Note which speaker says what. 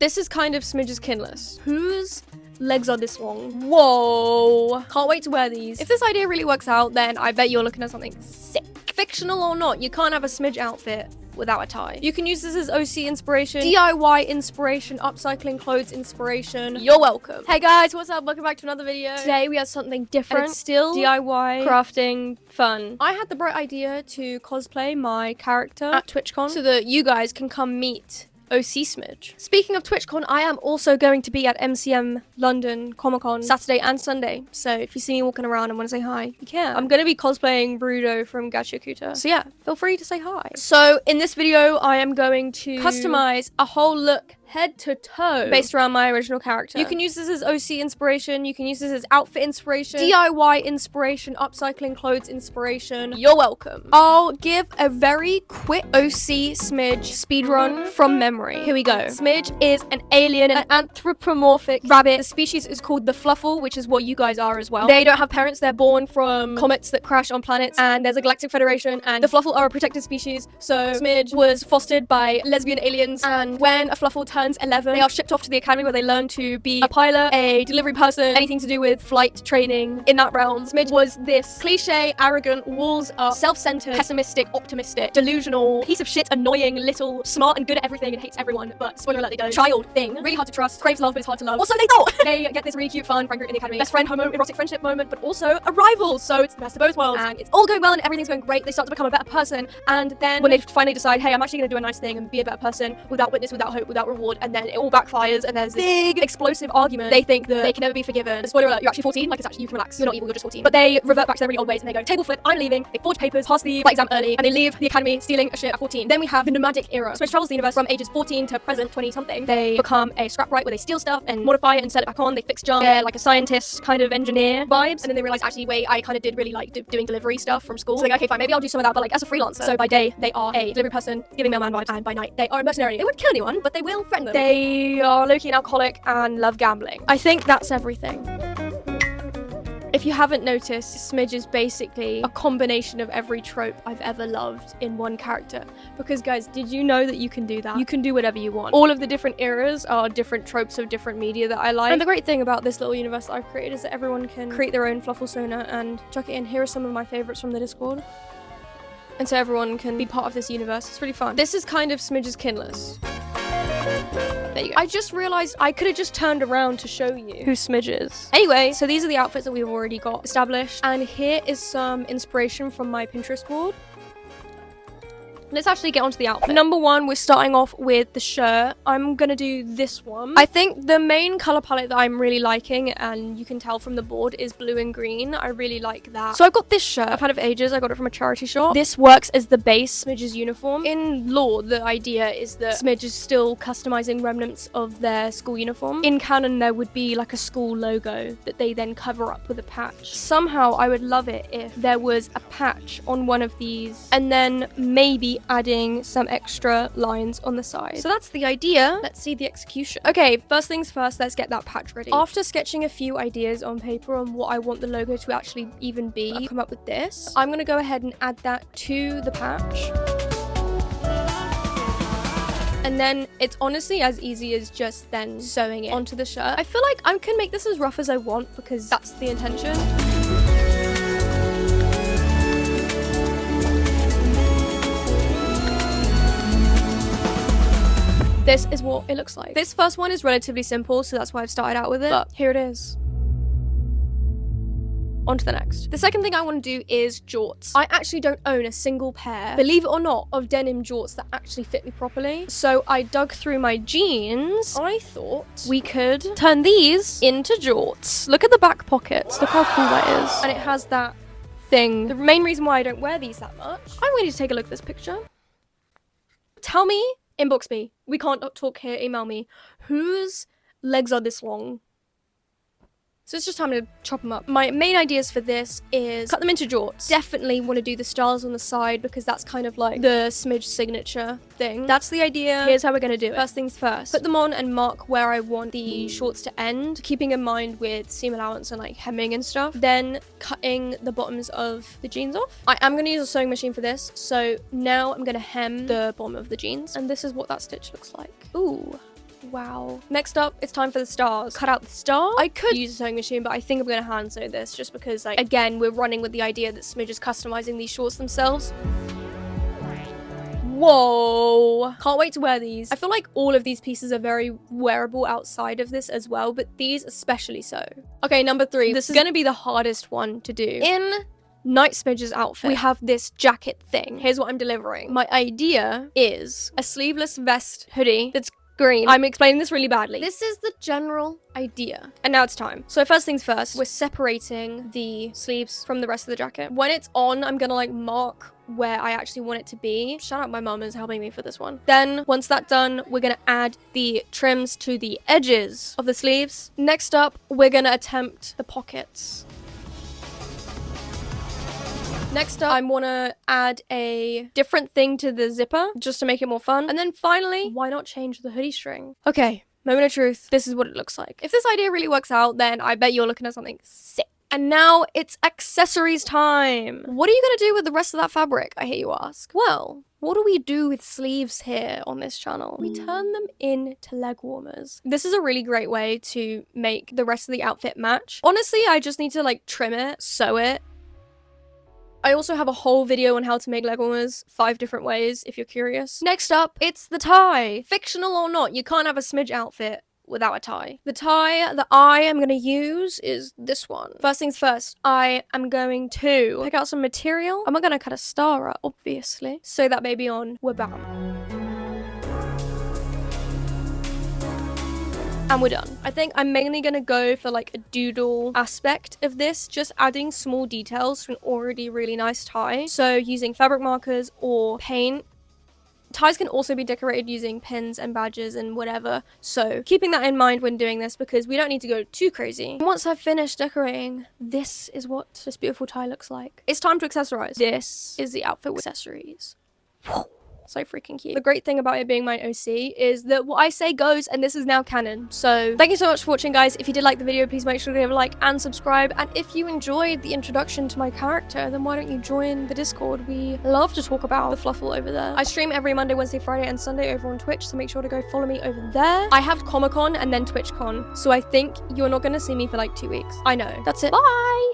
Speaker 1: This is kind of smidgezz kinless. Whose legs are this long? Whoa. Can't wait to wear these. If this idea really works out, then I bet you're looking at something sick. Fictional or not, you can't have a smidge outfit without a tie. You can use this as OC inspiration, DIY inspiration, upcycling clothes inspiration. You're welcome. Hey guys, what's up? Welcome back to another video. Today we have something different. And it's still DIY crafting fun. I had the bright idea to cosplay my character at TwitchCon so that you guys can come meet OC Smidge. Speaking of TwitchCon, I am also going to be at MCM London Comic Con Saturday and Sunday. So if you see me walking around and want to say hi, you can. I'm going to be cosplaying Brudo from Gachakuta. So yeah, feel free to say hi. So in this video, I am going to customize a whole look head to toe based around my original character. You can use this as OC inspiration, you can use this as outfit inspiration, DIY inspiration, upcycling clothes inspiration. You're welcome. I'll give a very quick OC Smidge speedrun from memory. Here we go. Smidge is an alien, an anthropomorphic rabbit. The species is called the Fluffle, which is what you guys are as well. They don't have parents, they're born from comets that crash on planets, and there's a galactic federation, and the Fluffle are a protected species. So Smidge was fostered by lesbian aliens, and when a Fluffle turns 11, they are shipped off to the academy where they learn to be a pilot, a delivery person, anything to do with flight training in that realm. Smidge was this cliche, arrogant, walls up, self-centered, pessimistic, optimistic, delusional, piece of shit, annoying, little, smart and good at everything and hates everyone, but spoiler alert, they don't. Child thing, really hard to trust, craves love but it's hard to love. Also, they don't! They get this really cute, fun friend group in the academy. Best friend, homo-erotic friendship moment, but also a rival, so it's the best of both worlds. And it's all going well and everything's going great. They start to become a better person, and then when they finally decide, hey, I'm actually gonna do a nice thing and be a better person without witness, without hope, without reward, and then it all backfires and there's this big explosive argument. They think that they can never be forgiven. Spoiler alert, you're actually 14, like it's actually, you can relax. You're not evil, you're just 14. But they revert back to their really old ways and they go, table flip, I'm leaving. They forge papers, pass the flight exam early, and they leave the academy stealing a shit at 14. Then we have the nomadic era. Smidge travels the universe from ages 14 to present 20 something. They become a scrapwright where they steal stuff and modify it and set it back on. They fix junk. They're like a scientist kind of engineer vibes. And then they realize, actually, wait, I kind of did really like doing delivery stuff from school. So they go, okay, fine, maybe I'll do some of that, but like as a freelancer. So by day, they are a delivery person giving mailman vibes, and by night, they are a mercenary. They won't kill anyone, but they will threaten them. They are low-key an alcoholic and love gambling. I think that's everything. If you haven't noticed, Smidge is basically a combination of every trope I've ever loved in one character. Because guys, did you know that you can do that? You can do whatever you want. All of the different eras are different tropes of different media that I like. And the great thing about this little universe that I've created is that everyone can create their own Fluffle Sona and chuck it in. Here are some of my favorites from the Discord. And so everyone can be part of this universe. It's really fun. This is kind of Smidgezz kinless. There you go. I just realized I could have just turned around to show you who Smidge is. Anyway, so these are the outfits that we've already got established. And here is some inspiration from my Pinterest board. Let's actually get onto the outfit. Number one, we're starting off with the shirt. I'm gonna do this one. I think the main color palette that I'm really liking, and you can tell from the board, is blue and green. I really like that. So I've got this shirt. I've had it for ages. I got it from a charity shop. This works as the base Smidge's uniform. In lore, the idea is that Smidge is still customizing remnants of their school uniform. In canon, there would be like a school logo that they then cover up with a patch. Somehow, I would love it if there was a patch on one of these, and then maybe adding some extra lines on the side. So that's the idea. Let's see the execution. Okay, first things first, let's get that patch ready. After sketching a few ideas on paper on what I want the logo to actually even be, I've come up with this. I'm gonna go ahead and add that to the patch. And then it's honestly as easy as just then sewing it onto the shirt. I feel like I can make this as rough as I want because that's the intention. This is what it looks like. This first one is relatively simple, so that's why I've started out with it. But here it is. On to the next. The second thing I want to do is jorts. I actually don't own a single pair, believe it or not, of denim jorts that actually fit me properly. So I dug through my jeans. I thought we could turn these into jorts. Look at the back pockets. Look how cool that is. And it has that thing. The main reason why I don't wear these that much, I'm going to take a look at this picture. Tell me, inbox me. We can't talk here, email me. Whose legs are this long? So it's just time to chop them up. My main ideas for this is cut them into jorts. Definitely want to do the stars on the side because that's kind of like the Smidge signature thing. That's the idea. Here's how we're going to do it. First things first. Put them on and mark where I want the shorts to end, keeping in mind with seam allowance and like hemming and stuff. Then cutting the bottoms of the jeans off. I am going to use a sewing machine for this. So now I'm going to hem the bottom of the jeans. And this is what that stitch looks like. Ooh. Wow. Next up, it's time for the stars. Cut out the star. I could use a sewing machine, but I think I'm gonna hand sew this just because, like, again, we're running with the idea that Smidge is customizing these shorts themselves. Whoa. Can't wait to wear these. I feel like all of these pieces are very wearable outside of this as well, but these especially so. Okay, number 3. This is gonna be the hardest one to do. In Night Smidge's outfit, we have this jacket thing. Here's what I'm delivering. My idea is a sleeveless vest hoodie that's green. I'm explaining this really badly. This is the general idea. And now it's time. So first things first, we're separating the sleeves from the rest of the jacket. When it's on, I'm gonna like mark where I actually want it to be. Shout out my mom is helping me for this one. Then once that's done, we're gonna add the trims to the edges of the sleeves. Next up, we're gonna attempt the pockets. Next up, I want to add a different thing to the zipper just to make it more fun. And then finally, why not change the hoodie string? Okay, moment of truth. This is what it looks like. If this idea really works out, then I bet you're looking at something sick. And now it's accessories time. What are you going to do with the rest of that fabric, I hear you ask? Well, what do we do with sleeves here on this channel? We turn them into leg warmers. This is a really great way to make the rest of the outfit match. Honestly, I just need to like trim it, sew it. I also have a whole video on how to make leg warmers 5 different ways if you're curious. Next up, it's the tie. Fictional or not, you can't have a Smidge outfit without a tie. The tie that I am going to use is this one. First things first, I am going to pick out some material. I'm not going to cut a star up, obviously. Sew that baby on. Wabam. And we're done. I think I'm mainly gonna go for like a doodle aspect of this, just adding small details to an already really nice tie. So using fabric markers or paint. Ties can also be decorated using pins and badges and whatever. So keeping that in mind when doing this because we don't need to go too crazy. Once I've finished decorating, this is what this beautiful tie looks like. It's time to accessorize. This is the outfit with accessories. So freaking cute. The great thing about it being my OC is that what I say goes, and this is now canon. So thank you so much for watching, guys. If you did like the video, please make sure to leave a like and subscribe. And if you enjoyed the introduction to my character, then why don't you join the Discord? We love to talk about the fluffle over there. I stream every Monday, Wednesday, Friday, and Sunday over on Twitch, so make sure to go follow me over there. I have Comic-Con and then TwitchCon, so I think you're not gonna see me for like 2 weeks. I know. That's it. Bye!